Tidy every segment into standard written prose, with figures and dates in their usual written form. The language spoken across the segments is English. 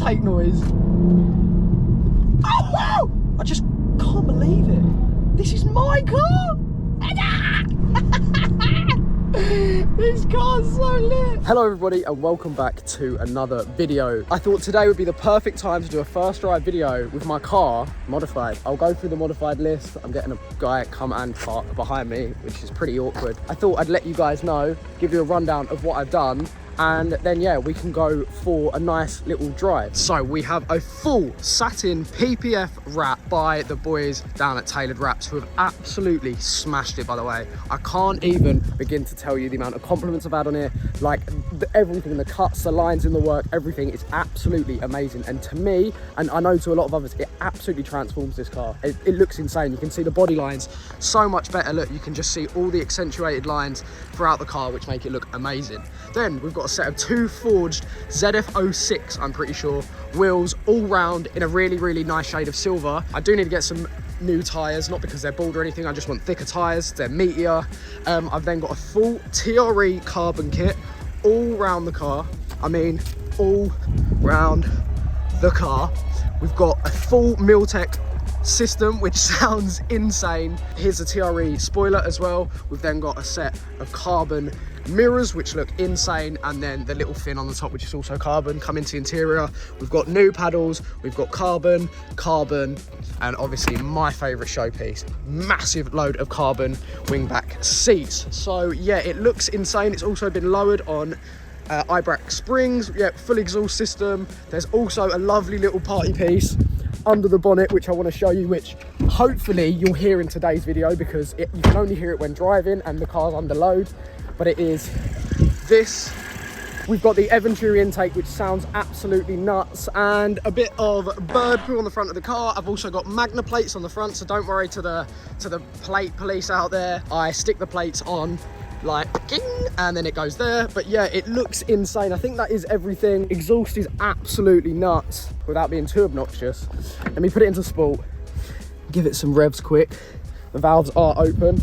intake noise. Oh wow! I just can't believe it. This is my car! This car's so lit! Hello everybody and welcome back to another video. I thought today would be the perfect time to do a first drive video with my car modified. I'll go through the modified list. I'm getting a guy come and park behind me, which is pretty awkward. I thought I'd let you guys know, give you a rundown of what I've done, and then yeah, we can go for a nice little drive. So we have a full satin PPF wrap by the boys down at Tailored Wraps, who have absolutely smashed it, by the way. I can't even begin to tell you the amount of compliments I've had on it. Like everything, the cuts, the lines in the work, everything is absolutely amazing. And to me, and I know to a lot of others, it absolutely transforms this car. It looks insane. You can see the body lines so much better. Look, you can just see all the accentuated lines throughout the car, which make it look amazing. Then we've got a set of two forged ZF06, I'm pretty sure, wheels all round in a really nice shade of silver. I do need to get some new tyres, not because they're bald or anything, I just want thicker tyres, they're meatier. I've then got a full TRE carbon kit all round the car. I mean, all round the car. We've got a full Miltech system, which sounds insane. Here's a TRE spoiler as well. We've then got a set of carbon mirrors, which look insane, and then the little fin on the top, which is also carbon. Come into the interior, we've got new paddles, we've got carbon, and obviously my favorite showpiece, massive load of carbon wingback seats. So yeah, it looks insane. It's also been lowered on IBRAC springs. Yeah, full exhaust system. There's also a lovely little party piece under the bonnet, which I want to show you, which hopefully you'll hear in today's video, because you can only hear it when driving and the car's under load. But it is this. We've got the Venturi intake, which sounds absolutely nuts, and a bit of bird poo on the front of the car. I've also got Magna plates on the front, so don't worry to the plate police out there. I stick the plates on like ding, and then it goes there. But yeah, it looks insane. I think that is everything. Exhaust is absolutely nuts without being too obnoxious. Let me put it into sport, give it some revs quick. The valves are open.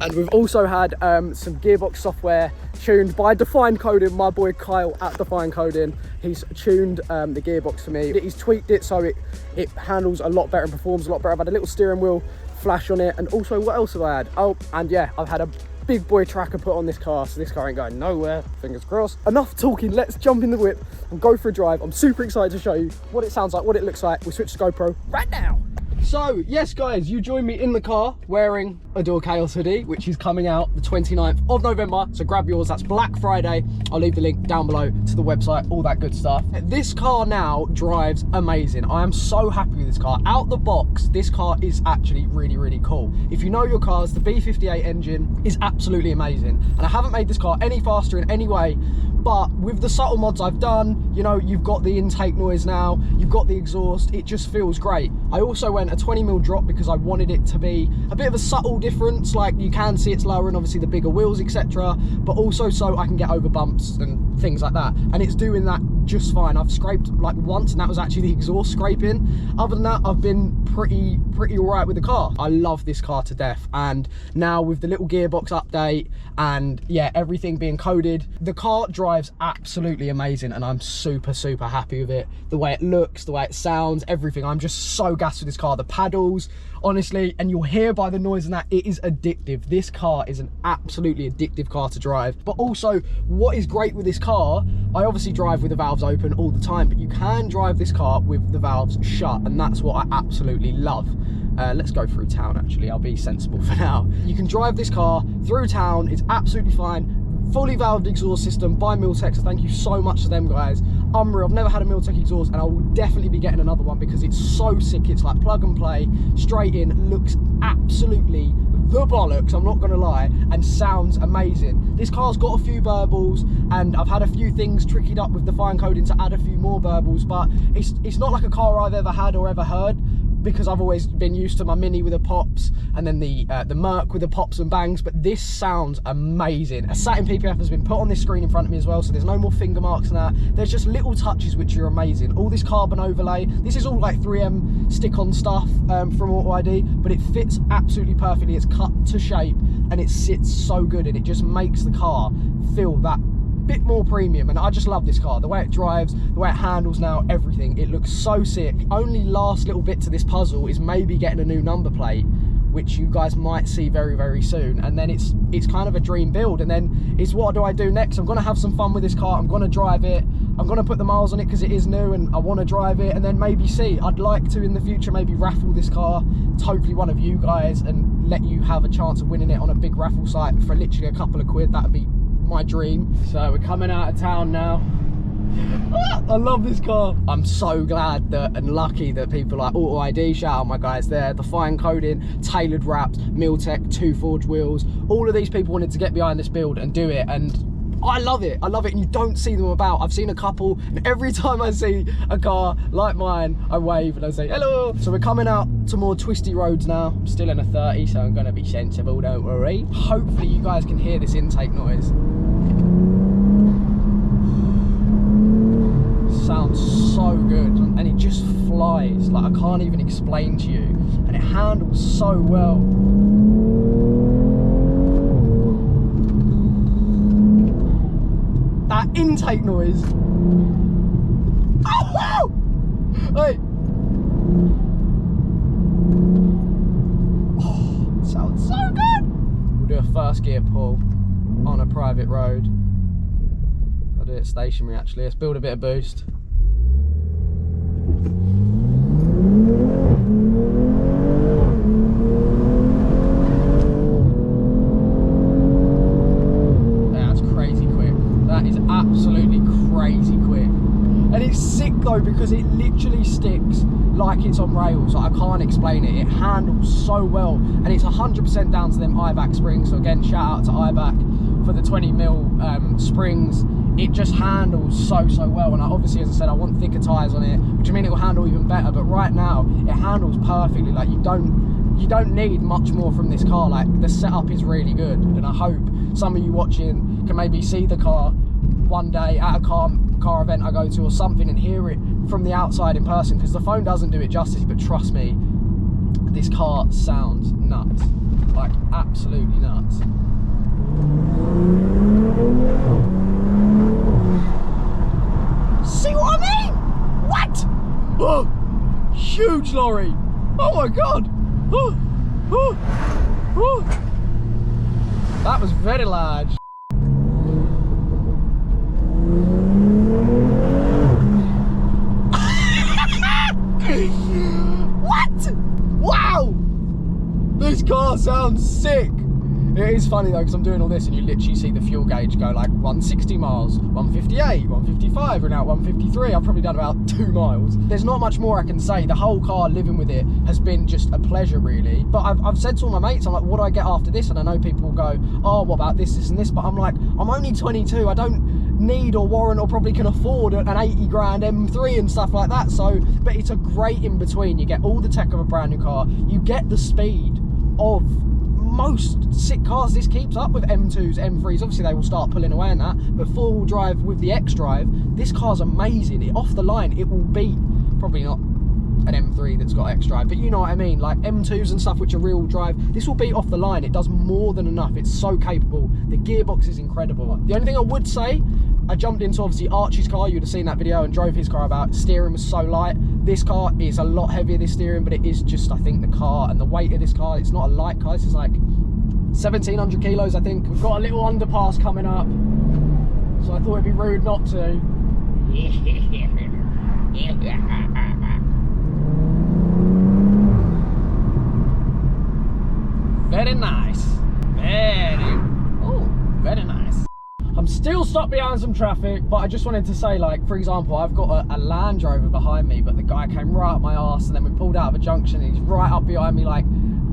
And we've also had some gearbox software tuned by Defined Coding, my boy Kyle at Defined Coding. He's tuned the gearbox for me. He's tweaked it so it handles a lot better and performs a lot better. I've had a little steering wheel flash on it, and also what else have I had? Oh, and yeah, I've had a big boy tracker put on this car, so this car ain't going nowhere, fingers crossed. Enough talking, let's jump in the whip and go for a drive. I'm super excited to show you what it sounds like, what it looks like. We switch to GoPro right now. So yes guys, you join me in the car wearing a Door Chaos hoodie, which is coming out the 29th of November, so grab yours. That's Black Friday. I'll leave the link down below to the website, all that good stuff. This car now drives amazing. I am so happy with this car. Out the box, this car is actually really cool. If you know your cars, the B58 engine is absolutely amazing, and I haven't made this car any faster in any way, but with the subtle mods I've done, you know, you've got the intake noise now, you've got the exhaust, it just feels great. I also went a 20mm drop because I wanted it to be a bit of a subtle difference, like you can see it's lower and obviously the bigger wheels, etc., but also so I can get over bumps and things like that, and it's doing that just fine. I've scraped like once, and that was actually the exhaust scraping. Other than that, I've been pretty all right with the car. I love this car to death, and now with the little gearbox update and yeah, everything being coded, the car drives absolutely amazing, and I'm super happy with it. The way it looks, the way it sounds, everything. I'm just so gassed with this car. The paddles, honestly, and you'll hear by the noise and that, it is addictive. This car is an absolutely addictive car to drive. But also, what is great with this car, I obviously drive with the valves open all the time, but you can drive this car with the valves shut, and that's what I absolutely love. Let's go through town, actually. I'll be sensible for now. You can drive this car through town, it's absolutely fine. Fully valved exhaust system by Miltech, so thank you so much to them guys. Unreal. I've never had a Miltech exhaust, and I will definitely be getting another one because it's so sick. It's like plug and play, straight in, looks absolutely the bollocks, I'm not gonna lie, and sounds amazing. This car's got a few burbles, and I've had a few things trickied up with Defined Coding to add a few more burbles, but it's not like a car I've ever had or ever heard. because I've always been used to my Mini with the pops and then the Merc with the pops and bangs, but this sounds amazing. A satin PPF has been put on this screen in front of me as well, so there's no more finger marks and that. There's just little touches which are amazing. All this carbon overlay, this is all like 3M stick-on stuff from Auto ID, but it fits absolutely perfectly. It's cut to shape and it sits so good, and it just makes the car feel that bit more premium. And I just love this car, the way it drives, the way it handles now, everything. It looks so sick. Only last little bit to this puzzle is maybe getting a new number plate, which you guys might see very, very soon, and then it's kind of a dream build. And then it's, what do I do next? I'm gonna have some fun with this car, I'm gonna drive it, I'm gonna put the miles on it because it is new and I want to drive it, and then maybe see, I'd like to in the future maybe raffle this car to hopefully one of you guys and let you have a chance of winning it on a big raffle site for literally a couple of quid. That'd be my dream. So we're coming out of town now. I love this car. I'm so glad that and lucky that people like Auto ID, shout out my guys there, the fine coding, tailored wraps, Miltech, 2 forged wheels, all of these people wanted to get behind this build and do it, and I love it, and you don't see them about. I've seen a couple, and every time I see a car like mine, I wave and I say hello. So we're coming out to more twisty roads now. I'm still in a 30, so I'm gonna be sensible, don't worry. Hopefully you guys can hear this intake noise. Sounds so good, and it just flies, like I can't even explain to you, and it handles so well. That intake noise. Oh, hey. Oh, it sounds so good. We'll do a first gear pull on a private road. I'll do it stationary actually. Let's build a bit of boost. Absolutely crazy quick, and it's sick though because it literally sticks like it's on rails. Like, I can't explain it. It handles so well, and it's 100% down to them IBAC springs. So again, shout out to IBAC for the 20mm springs. It just handles so well, and obviously, as I said, I want thicker tyres on it, which I mean it will handle even better, but right now it handles perfectly. Like you don't need much more from this car. Like the setup is really good, and I hope some of you watching can maybe see the car one day at a car event I go to or something and hear it from the outside in person, because the phone doesn't do it justice. But trust me, this car sounds nuts, like absolutely nuts. See what I mean? What? Oh, huge lorry. Oh my god. Oh, oh, oh. That was very large. What? Wow! This car sounds sick. It is funny though, because I'm doing all this and you literally see the fuel gauge go like 160 miles, 158, 155, we're now at 153. I've probably done about 2 miles. There's not much more I can say. The whole car, living with it, has been just a pleasure really. But I've said to all my mates, I'm like, what do I get after this? And I know people will go, oh, what about this, this and this? But I'm like, I'm only 22. I don't need or warrant or probably can afford an 80 grand M3 and stuff like that. So, but it's a great in between. You get all the tech of a brand new car. You get the speed of most sick cars. This keeps up with M2s, M3s. Obviously they will start pulling away in that, but 4-wheel drive with the X-Drive, this car's amazing. Off the line, it will beat, probably not an M3 that's got X-Drive, but you know what I mean, like M2s and stuff which are real drive, this will beat off the line. It does more than enough. It's so capable. The gearbox is incredible. The only thing I would say, I jumped into obviously Archie's car, you'd have seen that video, and drove his car about. Steering was so light. This car is a lot heavier, this steering, but it is just, I think, the car and the weight of this car. It's not a light car. This is like 1,700 kilos, I think. We've got a little underpass coming up, so I thought it'd be rude not to. Very nice. Very nice. I'm still stopped behind some traffic, but I just wanted to say, like, for example, I've got a Land Rover behind me, but the guy came right up my arse, and then we pulled out of a junction and he's right up behind me. Like,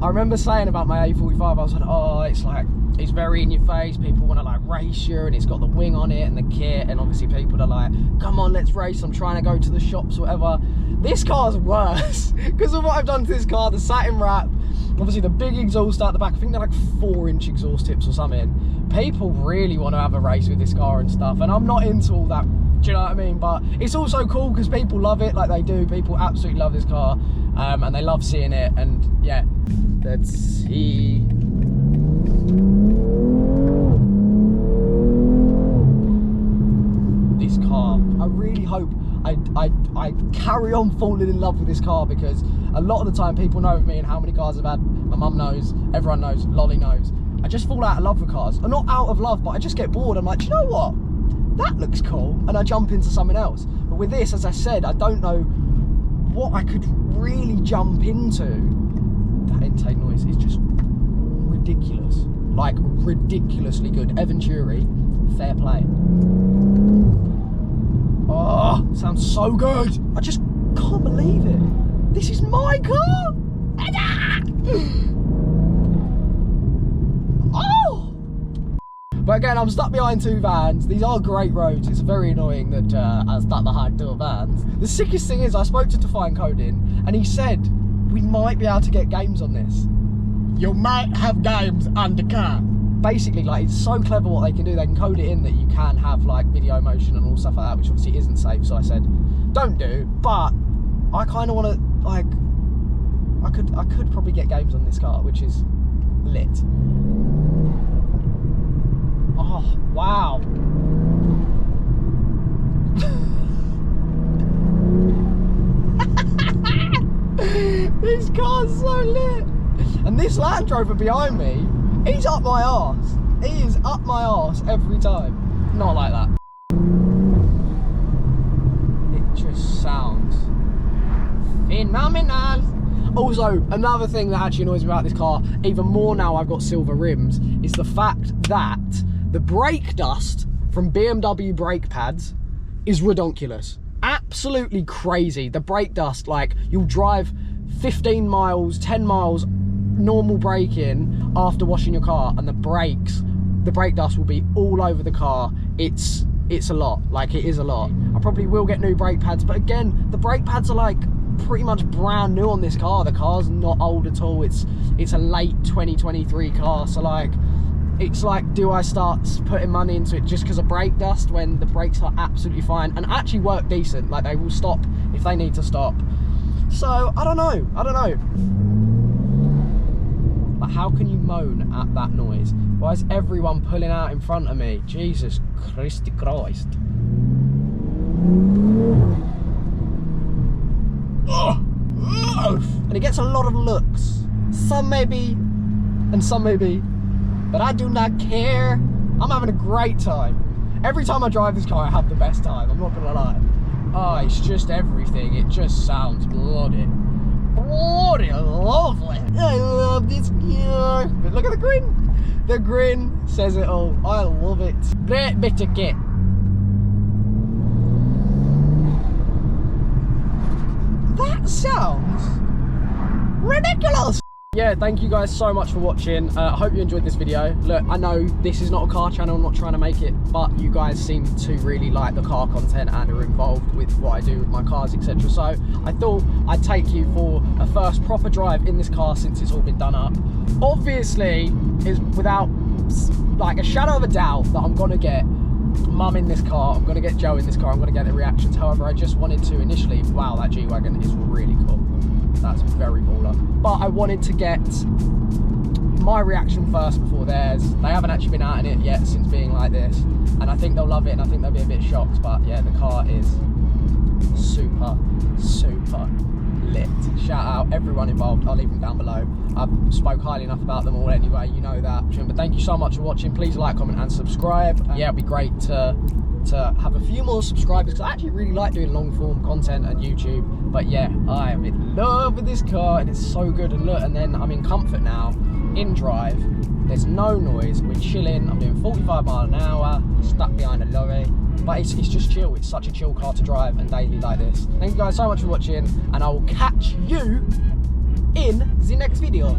I remember saying about my A45, I was like, oh, it's like, it's very in your face, people want to like race you, and it's got the wing on it and the kit, and obviously people are like, come on, let's race, I'm trying to go to the shops or whatever. This car's worse because of what I've done to this car. The satin wrap, obviously the big exhaust out the back. I think they're like 4-inch exhaust tips or something. People really want to have a race with this car and stuff, and I'm not into all that. Do you know what I mean? But it's also cool because people love it like they do. People absolutely love this car, and they love seeing it. And yeah, let's see. This car, I really hope I carry on falling in love with this car, because a lot of the time people know of me and how many cars I've had. My mum knows, everyone knows, Lolly knows. I just fall out of love with cars. I'm not out of love, but I just get bored. I'm like, do you know what? That looks cool, and I jump into something else. But with this, as I said, I don't know what I could really jump into. That intake noise is just ridiculous, like ridiculously good. Venturi, fair play. Oh, sounds so good. I just can't believe it. This is my car. Oh! But again, I'm stuck behind 2 vans. These are great roads. It's very annoying that I'm stuck behind 2 vans. The sickest thing is I spoke to Define Coding and he said we might be able to get games on this. You might have games on the car. Basically, like, it's so clever what they can do. They can code it in that you can have like video motion and all stuff like that, which obviously isn't safe. So I said, don't do. But I kind of want to, like, I could probably get games on this car, which is lit. Oh, wow. This car's so lit. And this Land Rover behind me, he's up my arse. He is up my arse every time. Not like that. It just sounds phenomenal. Also, another thing that actually annoys me about this car, even more now I've got silver rims, is the fact that the brake dust from BMW brake pads is redonkulous. Absolutely crazy. The brake dust, like, you'll drive 15 miles, 10 miles, normal braking after washing your car, and the brake dust will be all over the car. It's a lot. Like, it is a lot. I probably will get new brake pads, but again, the brake pads are like pretty much brand new on this car. The car's not old at all. It's a late 2023 car, so like, it's like, do I start putting money into it just because of brake dust when the brakes are absolutely fine and actually work decent? Like, they will stop if they need to stop. So I don't know. But how can you moan at that noise? Why is everyone pulling out in front of me? Jesus Christ. And it gets a lot of looks. Some maybe, and some maybe, but I do not care. I'm having a great time. Every time I drive this car, I have the best time. I'm not gonna lie. Oh, it's just everything. It just sounds bloody lovely. I love this car. But look at the grin. The grin says it all. I love it. Great bit of kit. That sounds ridiculous. Yeah, thank you guys so much for watching. I hope you enjoyed this video. Look, I know this is not a car channel, I'm not trying to make it, but you guys seem to really like the car content and are involved with what I do with my cars, etc. So I thought I'd take you for a first proper drive in this car since it's all been done up. Obviously, it's without like a shadow of a doubt that I'm gonna get Mum in this car, I'm gonna get Joe in this car, I'm gonna get the reactions. However, I just wanted to initially, wow, that G-Wagon is really cool. That's very baller. But I wanted to get my reaction first before theirs. They haven't actually been out in it yet since being like this, and I think they'll love it, and I think they'll be a bit shocked. But yeah, the car is super lit. Shout out everyone involved. I'll leave them down below. I've spoke highly enough about them all anyway, you know that. But thank you so much for watching. Please like, comment and subscribe. Yeah, it'd be great to have a few more subscribers, because I actually really like doing long form content on YouTube. But yeah, I am in love with this car and it's so good. And look, and then I'm in comfort now, in drive, there's no noise, we're chilling, I'm doing 45 miles an hour, stuck behind a lorry, but it's just chill. It's such a chill car to drive and daily like this. Thank you guys so much for watching, and I will catch you in the next video.